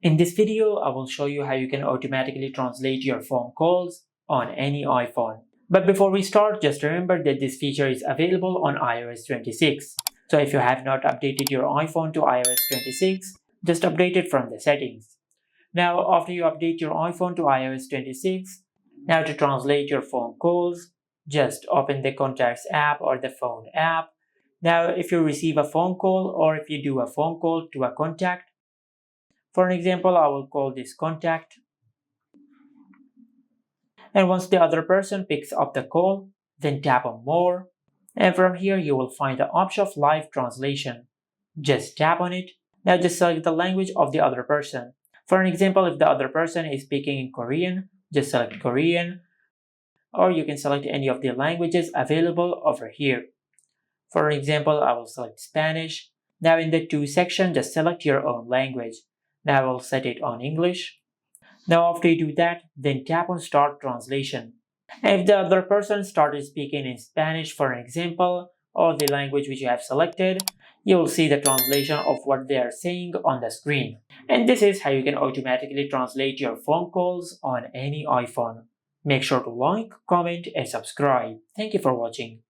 In this video, I will show you how you can automatically translate your phone calls on any iPhone. But before we start, just remember that this feature is available on iOS 26. So if you have not updated your iPhone to iOS 26, just update it from the settings. Now, after you update your iPhone to iOS 26, now to translate your phone calls, just open the Contacts app or the Phone app. Now, if you receive a phone call or if you do a phone call to a contact, for an example, I will call this contact. And once the other person picks up the call, then tap on More. And from here, you will find the option of Live Translation. Just tap on it. Now just select the language of the other person. For an example, if the other person is speaking in Korean, just select Korean. Or you can select any of the languages available over here. For example, I will select Spanish. Now in the To section, just select your own language. Now I will set it on English. Now after you do that, then tap on Start Translation. And if the other person started speaking in Spanish, for an example, or the language which you have selected, you will see the translation of what they are saying on the screen. And this is how you can automatically translate your phone calls on any iPhone. Make sure to like, comment, and subscribe. Thank you for watching.